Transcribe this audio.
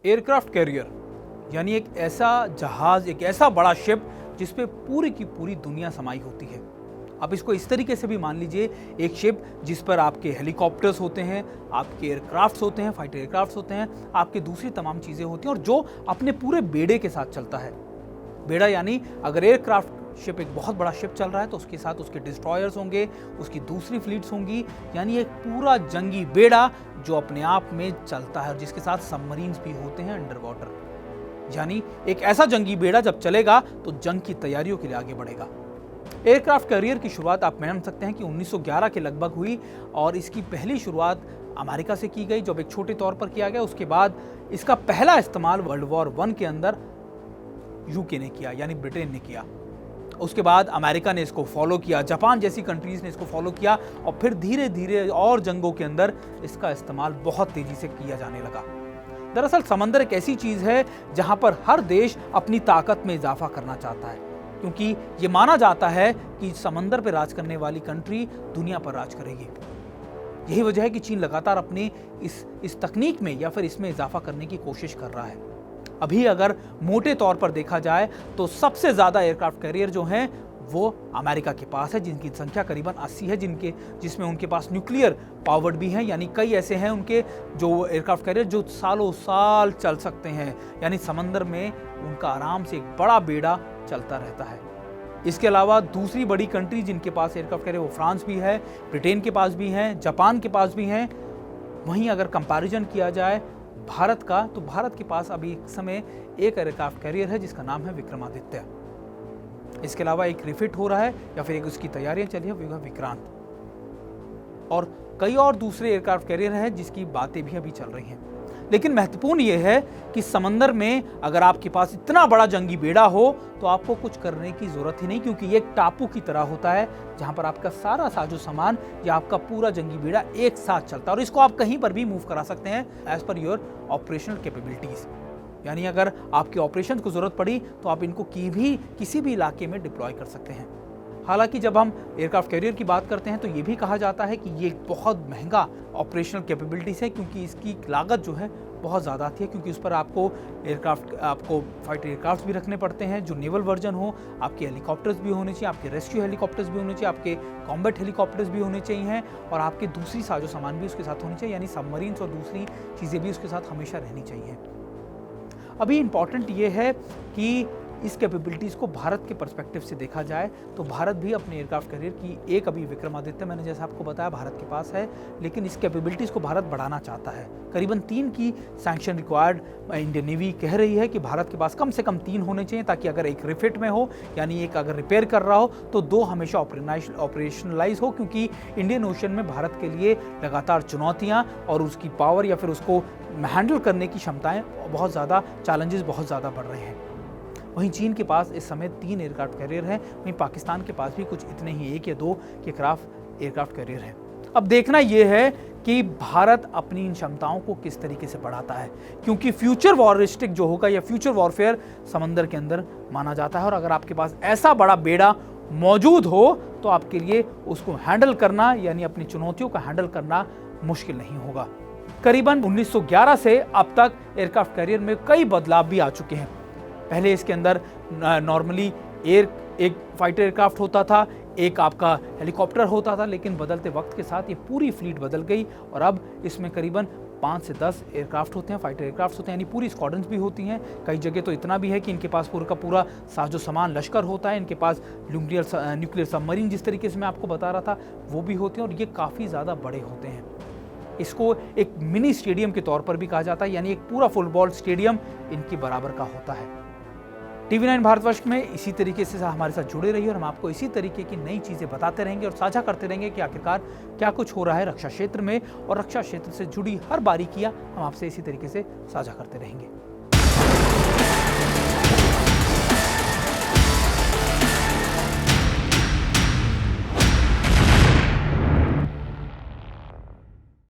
Aircraft carrier यानी एक ऐसा जहाज, एक ऐसा बड़ा शिप जिस पे पूरी की पूरी दुनिया समाई होती है। आप इसको इस तरीके से भी मान लीजिए, एक शिप जिस पर आपके हेलीकॉप्टर्स होते हैं, आपके एयरक्राफ्ट्स होते हैं, फाइटर एयरक्राफ्ट्स होते हैं, आपके दूसरी तमाम चीज़ें होती हैं और जो अपने पूरे बेड़े के साथ चलता है। बेड़ा यानी अगर एयरक्राफ्ट शिप एक बहुत बड़ा शिप चल रहा है तो उसके साथ उसके डिस्ट्रॉयर्स होंगे, उसकी दूसरी फ्लीट्स होंगी, यानी एक पूरा जंगी बेड़ा जो अपने आप में चलता है और जिसके साथ सबमरीन्स भी होते हैं अंडर वाटर। यानी एक ऐसा जंगी बेड़ा जब चलेगा तो जंग की तैयारियों के लिए आगे बढ़ेगा। एयरक्राफ्ट कैरियर की शुरुआत आप मान सकते हैं कि 1911 के लगभग हुई और इसकी पहली शुरुआत अमेरिका से की गई, जब एक छोटे तौर पर किया गया। उसके बाद इसका पहला इस्तेमाल वर्ल्ड वॉर 1 के अंदर यूके ने किया, यानी ब्रिटेन ने किया। उसके बाद अमेरिका ने इसको फॉलो किया, जापान जैसी कंट्रीज ने इसको फॉलो किया और फिर धीरे धीरे और जंगों के अंदर इसका इस्तेमाल बहुत तेजी से किया जाने लगा। दरअसल समंदर एक ऐसी चीज है जहां पर हर देश अपनी ताकत में इजाफा करना चाहता है, क्योंकि ये माना जाता है कि समंदर पर राज करने वाली कंट्री दुनिया पर राज करेगी। यही वजह है कि चीन लगातार अपनी इस तकनीक में या फिर इसमें इजाफा करने की कोशिश कर रहा है। अभी अगर मोटे तौर पर देखा जाए तो सबसे ज्यादा एयरक्राफ्ट कैरियर जो हैं वो अमेरिका के पास है, जिनकी संख्या करीबन 80 है, जिसमें उनके पास न्यूक्लियर पावर्ड भी हैं, यानी कई ऐसे हैं उनके जो एयरक्राफ्ट कैरियर जो सालों साल चल सकते हैं, यानी समंदर में उनका आराम से एक बड़ा बेड़ा चलता रहता है। इसके अलावा दूसरी बड़ी कंट्री जिनके पास एयरक्राफ्ट कैरियर वो फ्रांस भी है, ब्रिटेन के पास भी हैं, जापान के पास भी हैं। वहीं अगर कंपैरिजन किया जाए भारत का, तो भारत के पास अभी इस समय एक एयरक्राफ्ट कैरियर है जिसका नाम है विक्रमादित्य। इसके अलावा एक रिफिट हो रहा है या फिर एक उसकी तैयारियां चल रही है विक्रांत, और कई और दूसरे एयरक्राफ्ट कैरियर हैं जिसकी बातें भी अभी चल रही हैं। लेकिन महत्वपूर्ण यह है कि समंदर में अगर आपके पास इतना बड़ा जंगी बेड़ा हो तो आपको कुछ करने की जरूरत ही नहीं, क्योंकि ये एक टापू की तरह होता है जहां पर आपका सारा साजो सामान या आपका पूरा जंगी बेड़ा एक साथ चलता है और इसको आप कहीं पर भी मूव करा सकते हैं as per your operational capabilities. यानी अगर आपके ऑपरेशन को जरूरत पड़ी तो आप इनको किसी भी इलाके में डिप्लॉय कर सकते हैं। हालांकि जब हम एयरक्राफ्ट कैरियर की बात करते हैं तो ये भी कहा जाता है कि ये एक बहुत महंगा ऑपरेशनल कैपेबिलिटीज है, क्योंकि इसकी लागत जो है बहुत ज़्यादा आती है, क्योंकि उस पर आपको फाइटर एयरक्राफ्ट भी रखने पड़ते हैं जो नेवल वर्जन हो, आपके हेलीकॉप्टर्स भी होने चाहिए, आपके रेस्क्यू हेलीकॉप्टर्स भी होने चाहिए, आपके कॉम्बैट हेलीकॉप्टर्स भी होने चाहिए और आपके दूसरी साजो सामान भी उसके साथ होनी चाहिए, यानी सबमरीन्स और दूसरी चीज़ें भी उसके साथ हमेशा रहनी चाहिए। अभी इम्पॉर्टेंट ये है कि इस कैपेबिलिटीज़ को भारत के पर्सपेक्टिव से देखा जाए तो भारत भी अपने एयरक्राफ्ट कैरियर की एक अभी विक्रमादित्य मैंने जैसा आपको बताया भारत के पास है, लेकिन इस कैपेबिलिटीज़ को भारत बढ़ाना चाहता है। करीबन 3 की सैंक्शन रिक्वायर्ड इंडियन नेवी कह रही है कि भारत के पास कम से कम 3 होने चाहिए, ताकि अगर एक रिफिट में हो यानी एक अगर रिपेयर कर रहा हो तो 2 हमेशा ऑपरेशनलाइज हो, क्योंकि इंडियन ओशन में भारत के लिए लगातार चुनौतियाँ और उसकी पावर या फिर उसको हैंडल करने की क्षमताएँ बहुत ज़्यादा, चैलेंजेस बहुत ज़्यादा बढ़ रहे हैं। वहीं चीन के पास इस समय 3 एयरक्राफ्ट कैरियर हैं, वहीं पाकिस्तान के पास भी कुछ इतने ही 1 या 2 एयरक्राफ्ट कैरियर हैं। अब देखना यह है कि भारत अपनी इन क्षमताओं को किस तरीके से बढ़ाता है, क्योंकि फ्यूचर वॉरिस्टिक जो होगा या फ्यूचर वॉरफेयर समंदर के अंदर माना जाता है, और अगर आपके पास ऐसा बड़ा बेड़ा मौजूद हो तो आपके लिए उसको हैंडल करना यानी अपनी चुनौतियों का हैंडल करना मुश्किल नहीं होगा। करीबन 1911 से अब तक एयरक्राफ्ट कैरियर में कई बदलाव भी आ चुके हैं। पहले इसके अंदर नॉर्मली एक फाइटर एयरक्राफ्ट होता था, एक आपका हेलीकॉप्टर होता था, लेकिन बदलते वक्त के साथ ये पूरी फ्लीट बदल गई और अब इसमें करीबन 5 से 10 एयरक्राफ्ट होते हैं, फाइटर एयरक्राफ्ट होते हैं, यानी पूरी स्क्वाड्रन्स भी होती हैं। कई जगह तो इतना भी है कि इनके पास पूरा का पूरा साजो सामान लश्कर होता है, इनके पास न्यूक्लियर सबमरीन जिस तरीके से मैं आपको बता रहा था वो भी होते हैं, और ये काफ़ी ज़्यादा बड़े होते हैं। इसको एक मिनी स्टेडियम के तौर पर भी कहा जाता है, यानी एक पूरा फुटबॉल स्टेडियम इनके बराबर का होता है। TV9 भारतवर्ष में इसी तरीके से हमारे साथ जुड़े रहिए और हम आपको इसी तरीके की नई चीज़ें बताते रहेंगे और साझा करते रहेंगे कि आखिरकार क्या कुछ हो रहा है रक्षा क्षेत्र में, और रक्षा क्षेत्र से जुड़ी हर बारीकियां हम आपसे इसी तरीके से साझा करते रहेंगे।